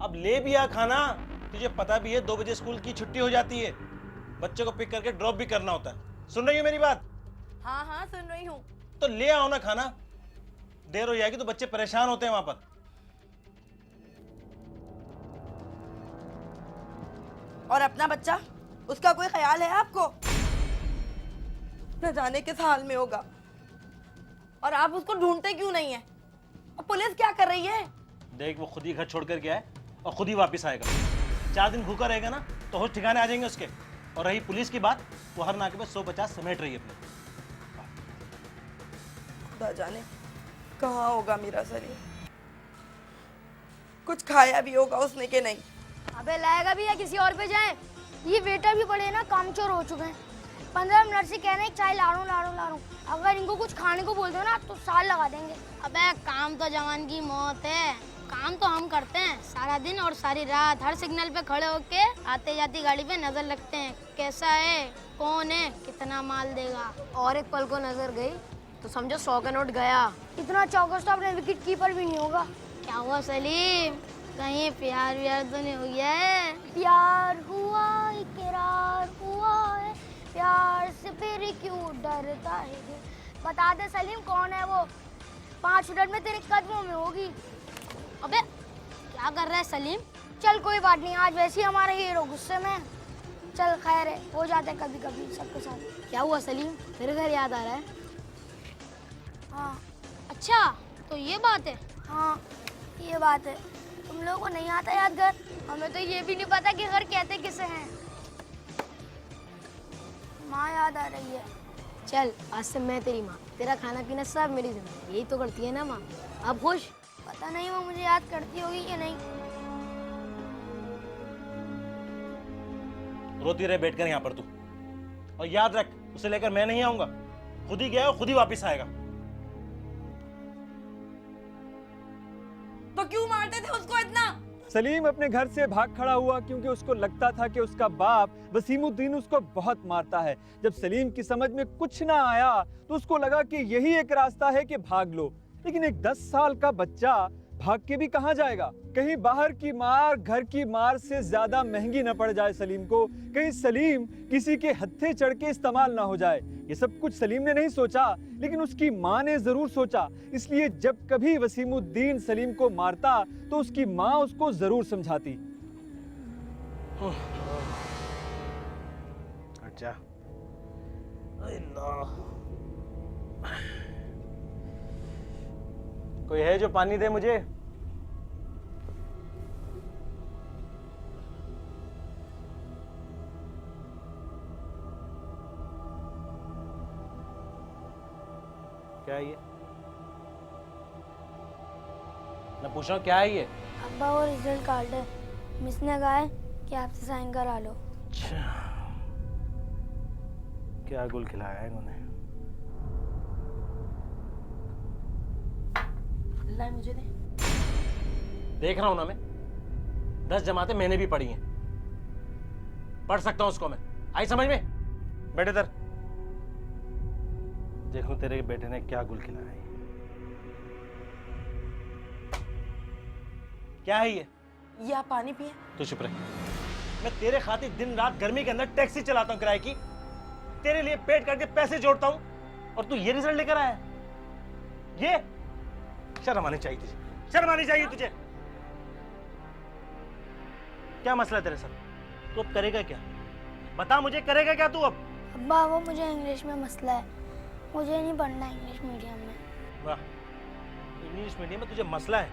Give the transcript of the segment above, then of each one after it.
अब ले भी आ खाना। तुझे पता भी है 2 बजे स्कूल की छुट्टी हो जाती है, बच्चे को पिक करके ड्रॉप भी करना होता है। सुन रही है मेरी बात? हाँ हाँ सुन रही हूँ। तो ले आओ ना खाना, देर हो जाएगी तो बच्चे परेशान होते हैं वहां पर। और अपना बच्चा, उसका कोई ख्याल है आपको? न जाने किस हाल में होगा। और आप उसको ढूंढते क्यों नहीं है? और पुलिस क्या कर रही है? देख, वो खुद ही घर छोड़ कर गया है और खुद ही वापस आएगा। 4 दिन भूखा रहेगा ना तो होश ठिकाने आ जाएंगे उसके। और रही पुलिस की बात, वो हर नाके पे 150 समेट रही है अपने। खुदा जाने कहाँ होगा मेरा सलीम। कुछ खाया भी होगा उसने कि नहीं। अबे लाएगा भी या किसी और पे जाए? ये वेटर भी बड़े ना कामचोर हो चुके हैं। 15 मिनट से कह रहे हैं चाय ला रहा हूँ। अगर इनको कुछ खाने को बोल दो ना तो साल लगा देंगे। अबे काम तो जवान की मौत है, काम तो हम करते हैं सारा दिन और सारी रात। हर सिग्नल पे खड़े होके आते जाती गाड़ी पे नजर रखते हैं, कैसा है, कौन है, कितना माल देगा। और एक पल को नजर गई तो समझो 100 का नोट गया। इतना चौकस तो अपने विकेट कीपर भी नहीं होगा। क्या हुआ सलीम, कहीं प्यार व्यार तो नहीं हो गया है? प्यार हुआ इकरार हुआ है, प्यार से फिर क्यों डरता है? बता दे सलीम कौन है वो? 5 मिनट में तेरे कदमों में होगी। अबे क्या कर रहा है सलीम? चल कोई बात नहीं, आज वैसे ही हमारा हीरो गुस्से में। चल खैर है, हो जाते हैं कभी कभी सबके साथ। क्या हुआ सलीम, तेरे घर याद आ रहा है? हाँ अच्छा तो ये बात है। हाँ ये बात है। तुम लोगों को नहीं आता याद घर? हमें तो ये भी नहीं पता कि घर कहते किसे हैं। माँ याद आ रही है। चल आज से मैं तेरी माँ, तेरा खाना पीना सब मेरी जिम्मेदारी। यही तो करती है ना माँ? अब खुश? पता नहीं वो मुझे याद करती होगी कि नहीं। रोती रहे बैठकर यहाँ पर तू। और याद रख, उसे लेकर मैं नहीं आऊंगा। खुद ही गया और खुद ही वापस आएगा। तो क्यों मारते थे उसको इतना? सलीम अपने घर से भाग खड़ा हुआ क्योंकि उसको लगता था कि उसका बाप वसीमुद्दीन उसको बहुत मारता है। जब सलीम की समझ में कुछ ना आया तो उसको लगा कि यही एक रास्ता है कि भाग लो। लेकिन एक 10 साल का बच्चा भाग के भी कहां जाएगा? कहीं बाहर की मार घर की मार से ज्यादा महंगी न पड़ जाए सलीम को, कहीं सलीम किसी के हत्थे चढ़ के इस्तेमाल ना हो जाए। ये सब कुछ सलीम ने नहीं सोचा, लेकिन उसकी माँ ने जरूर सोचा। इसलिए जब कभी वसीमुद्दीन सलीम को मारता तो उसकी माँ उसको जरूर समझाती। अच्छा कोई है जो पानी दे मुझे? क्या है ये? मैं पूछ रहा हूँ क्या है ये? अब्बा वो रिजल्ट कार्ड है, मिस ने कहा है कि आपसे साइन करा लो। अच्छा, क्या गुल खिलाया है इन्होंने? ला मुझे दे। देख रहा हूं ना मैं, 10 जमातें मैंने भी पढ़ी हैं, पढ़ सकता हूं उसको मैं। आई समझ में? बैठे इधर, देखूं तेरे बेटे ने क्या गुल खिलाया है। क्या है ये? ये आप पानी पिए। तू चुप रह। मैं तेरे खातिर दिन रात गर्मी के अंदर टैक्सी चलाता हूं किराए की, तेरे लिए पेट काट के पैसे जोड़ता हूं, और तू ये रिजल्ट लेकर आया? ये शर्म आनी चाहिए तुझे, शर्म आनी चाहिए तुझे। क्या मसला है तेरे साथ? तू अब करेगा क्या? बता मुझे, करेगा क्या तू अब? अब्बा वो मुझे इंग्लिश में मसला है, मुझे नहीं पढ़ना इंग्लिश मीडियम में। वाह, इंग्लिश मीडियम में तुझे मसला है,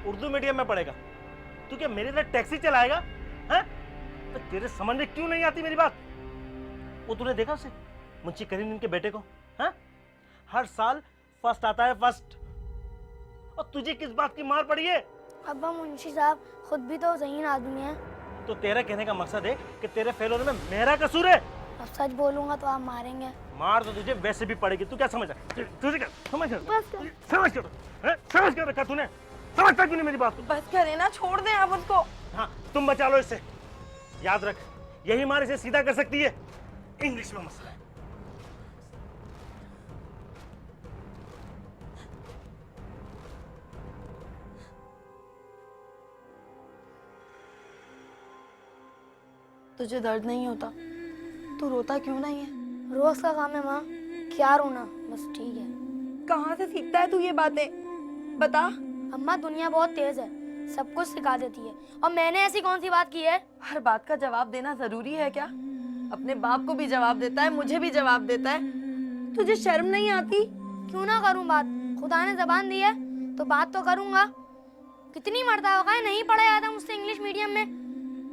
उर्दू मीडियम में पढ़ेगा। तू क्या मेरे लिए टैक्सी चलाएगा? हैं? तो तेरे समझ में क्यों नहीं आती मेरी बात? वो तूने देखा उसे, मुंशी करीम के बेटे को? हैं? हर साल फर्स्ट आता है, फर्स्ट। और तुझे किस बात की मार पड़ी है? अब्बा मुंशी साहब खुद भी तो ज़हीन आदमी है। तो तेरा कहने का मकसद है कि तेरे फेल होने में मेरा कसूर है? अब सच बोलूंगा तो आप मारेंगे। मार तो तुझे वैसे भी पड़ेगी। तू क्या समझ रहा है? तुझे क्या समझ बस कर। समझ कर, हैं? समझ कर रखा तूने? समझता क्यों नहीं मेरी बात? बस करें ना, छोड़ दें आप उसको। हाँ, तुम बचा लो इससे। याद रख, यही मार इसे सीधा कर सकती है। इंग्लिश में मसला है। तुझे दर्द नहीं होता? तू रोता क्यों नहीं है? रोज का काम है माँ, क्या रोना, बस ठीक है। कहाँ से सीखता है तू ये बातें? बता। अम्मा दुनिया बहुत तेज है, सब कुछ सिखा देती है, और मैंने ऐसी कौन सी बात की है? हर बात का जवाब देना जरूरी है क्या? अपने बाप को भी जवाब देता है, मुझे भी जवाब देता है। तुझे शर्म नहीं आती? क्यों ना करूं बात, खुदा ने जबान दी है तो बात तो करूंगा। कितनी मरता होगा, नहीं पढ़ा जाता मुझसे इंग्लिश मीडियम में।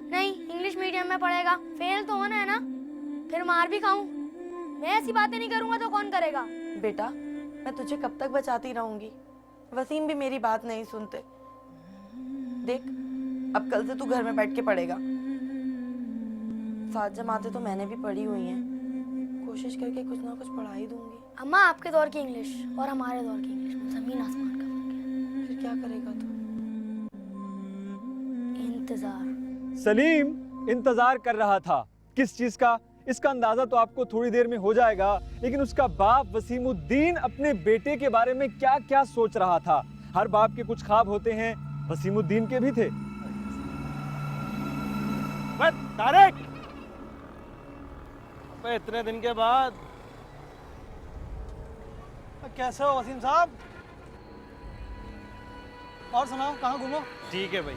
नहीं, इंग्लिश मीडियम में पढ़ेगा, फेल तो होना है ना, फिर मार भी खाऊं। मैं ऐसी बातें नहीं करूंगा तो कौन करेगा? बेटा, मैं तुझे कब तक बचाती रहूंगी? वसीम भी मेरी बात नहीं सुनते। देख, अब कल से तू घर में बैठ के पढ़ेगा। 7 जमातें तो मैंने भी पढ़ी हुई हैं, कोशिश करके कुछ ना कुछ पढ़ा ही दूंगी। अम्मा आपके दौर की इंग्लिश और हमारे दौर की इंग्लिश में जमीन आसमान का फर्क है। फिर क्या करेगा तू? इंतजार। सलीम इंतजार कर रहा था किस चीज का, इसका अंदाजा तो आपको थोड़ी देर में हो जाएगा। लेकिन उसका बाप वसीमुद्दीन अपने बेटे के बारे में क्या क्या सोच रहा था। हर बाप के कुछ ख्वाब होते हैं, वसीमुद्दीन के भी थे। तारिक, अबे इतने दिन के बाद कैसे हो वसीम साहब? और सुनाओ, कहाँ घूमो? ठीक है भाई।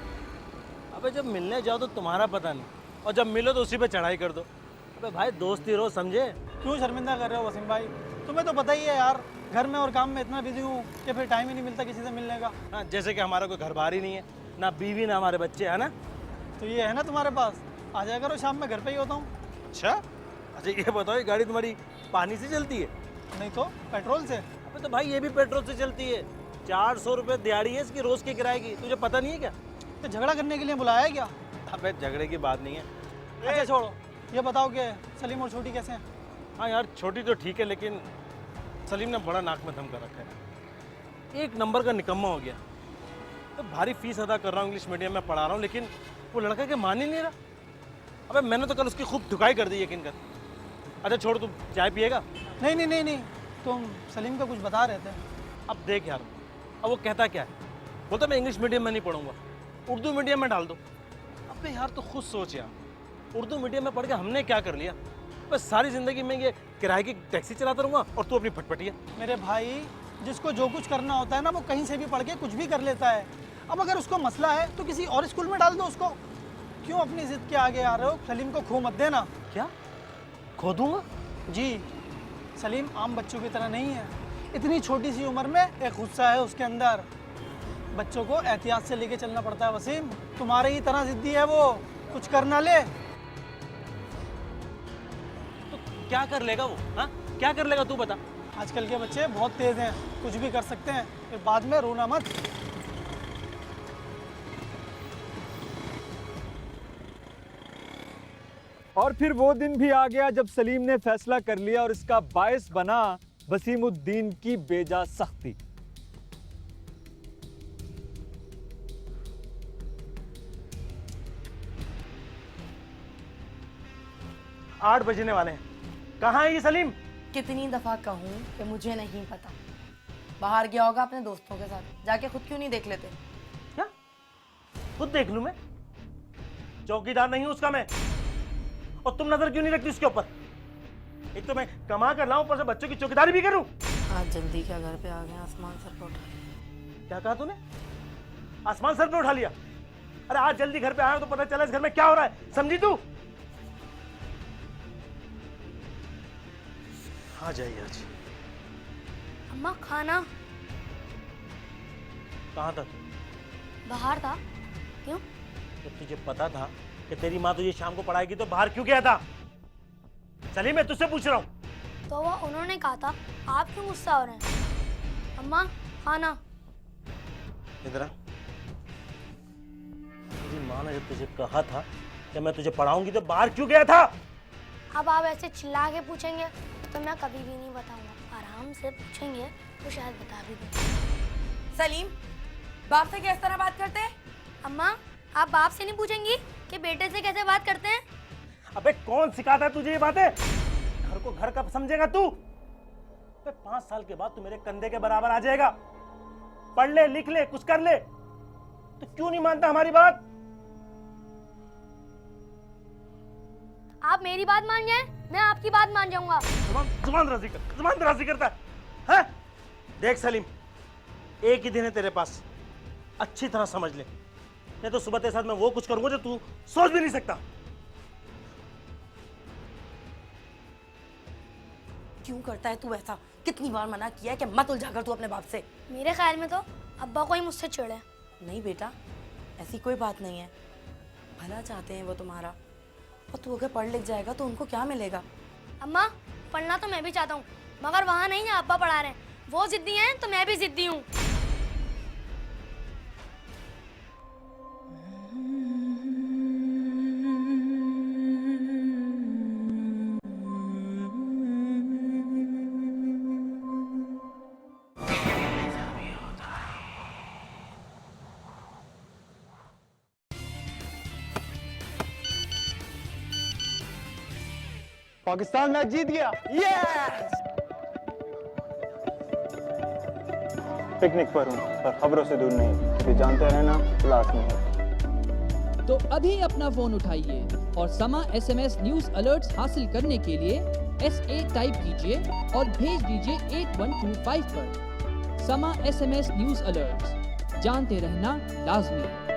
अबे जब मिलने जाओ तो तुम्हारा पता नहीं, और जब मिलो तो उसी पे चढ़ाई कर दो। अबे भाई दोस्ती रहो, समझे? क्यों शर्मिंदा कर रहे हो वसीम भाई? तुम्हें तो पता ही है यार, घर में और काम में इतना बिजी हूँ कि फिर टाइम ही नहीं मिलता किसी से मिलने का। हाँ, जैसे कि हमारा कोई घर बार ही नहीं है, ना बीवी ना हमारे बच्चे, है ना? तो ये है ना तुम्हारे पास, आ जाया करो, शाम में घर पे ही होता हूँ। अच्छा अच्छा, ये बताओ ये गाड़ी तुम्हारी पानी से चलती है? नहीं तो पेट्रोल से। अबे तो भाई ये भी पेट्रोल से चलती है। 400 रुपये दिहाड़ी है इसकी रोज की किराए की, तुझे पता नहीं है क्या? तो झगड़ा करने के लिए बुलाया है क्या? अबे झगड़े की बात नहीं है। अच्छा छोड़ो, ये बताओ कि सलीम और छोटी कैसे हैं? हाँ यार, छोटी तो ठीक है, लेकिन सलीम ने बड़ा नाक में दम कर रखा है। एक नंबर का निकम्मा हो गया। तो भारी फीस अदा कर रहा हूँ, इंग्लिश मीडियम में पढ़ा रहा हूँ, लेकिन वो लड़का के मान ही नहीं रहा। अबे मैंने तो कल उसकी खूब धुकाई कर दी, यकीन कर। अच्छा छोड़, तू चाय पिएगा? नहीं नहीं नहीं नहीं, तुम सलीम का कुछ बता रहे थे। अब देख यार, अब वो कहता क्या है, बोलता मैं इंग्लिश मीडियम में नहीं पढ़ूंगा, उर्दू मीडियम में डाल दो। अबे यार तो खुद सोच यार, उर्दू मीडियम में पढ़ के हमने क्या कर लिया? बस सारी जिंदगी में ये किराए की टैक्सी चलाता रहूंगा और तू अपनी फटफटिया। मेरे भाई, जिसको जो कुछ करना होता है ना, वो कहीं से भी पढ़ के कुछ भी कर लेता है। अब अगर उसको मसला है तो किसी और स्कूल में डाल दो उसको। क्यों अपनी जिद के आगे आ रहे हो? सलीम को खो मत देना। क्या खो दूंगा? जी, सलीम आम बच्चों की तरह नहीं है। इतनी छोटी सी उम्र में एक गुस्सा है उसके अंदर। बच्चों को एहतियात से लेके चलना पड़ता है वसीम। तुम्हारे ही तरह जिद्दी है वो, कुछ करना ले। तो क्या कर लेगा वो? हाँ, क्या कर लेगा तू बता। आजकल के बच्चे बहुत तेज हैं, कुछ भी कर सकते हैं, फिर बाद में रोना मत। और फिर वो दिन भी आ गया जब सलीम ने फैसला कर लिया और इसका बायस बना वसीमुद्दीन की बेजा सख्ती। आठ बजने वाले हैं, कहाँ है ये सलीम? कितनी दफा कहूँ कि मुझे नहीं पता। बाहर गया होगा अपने दोस्तों के साथ, जाके खुद क्यों नहीं देख लेते? क्या खुद देख लूं मैं? चौकीदार नहीं हूं उसका मैं, और तुम नजर क्यों नहीं रखती उसके ऊपर? एक तो मैं कमा कर लाऊं, ऊपर से बच्चों की चौकीदारी भी करूं। आज जल्दी क्या घर पे आ गया, आसमान सर पे उठा लिया। क्या कहा तूने? आसमान सर पे उठा लिया? अरे आज जल्दी घर पे आया तो पता चला इस घर में क्या हो रहा है, समझी तू? आ जाइए आज। अम्मा खाना कहाँ था तू? बाहर था। क्यों? जब तुझे पता था कि तेरी माँ तुझे शाम को पढ़ाएगी तो बाहर क्यों गया था? चलिए मैं तुझसे पूछ रहा हूँ। तो वो उन्होंने कहा था, आप क्यों गुस्सा हो रहे हैं? अम्मा खाना। इधर आ। तेरी माँ ने जब तुझे कहा था कि मैं तुझे पढ़ाऊंगी तो बाहर क्यों गया था? अब आप ऐसे चिल्ला के पूछेंगे तो मैं कभी भी नहीं बताऊंगा। आराम से पूछेंगे तो शायद बता भी दूं। सलीम, बाप से किस तरह बात करते हैं? अम्मा आप बाप से नहीं पूछेंगी कि बेटे से कैसे बात करते हैं? अबे कौन सिखाता है तुझे ये बातें? घर को घर कब समझेगा तू? अबे 5 साल के बाद तू मेरे कंधे के बराबर आ जाएगा। पढ़ ले, लिख ले, कुछ कर ले, तो क्यों नहीं मानता हमारी बात? आप मेरी बात मान जाए, मैं आपकी बात मान जाऊंगा। जुबान दराजी करता है हैं? देख सलीम, एक ही दिन है तेरे पास, अच्छी तरह समझ ले, नहीं तो सुबह तेरे साथ मैं वो कुछ करूंगा जो तू सोच भी नहीं सकता। क्यों करता है तू ऐसा? कितनी बार मना किया है कि मत उलझा कर तू अपने बाप से। मेरे ख्याल में तो अब्बा को ही मुझसे चिढ़ है। नहीं बेटा, ऐसी कोई बात नहीं है। भला चाहते हैं वो तुम्हारा, और तू अगर पढ़ लिख जाएगा तो उनको क्या मिलेगा? अम्मा, पढ़ना तो मैं भी चाहता हूँ, मगर वहाँ नहीं जहाँ अब्बा पढ़ा रहे हैं। वो जिद्दी हैं तो मैं भी जिद्दी हूँ। पाकिस्तान मैच जीत गया। यस! पिकनिक पर हूँ, पर खबरों से दूर नहीं, क्योंकि जानते रहना लाजमी है। तो अभी अपना फोन उठाइए और समा SMS न्यूज अलर्ट्स हासिल करने के लिए SA टाइप कीजिए और भेज दीजिए 8125 पर। समा SMS न्यूज अलर्ट्स, जानते रहना लाजमी है।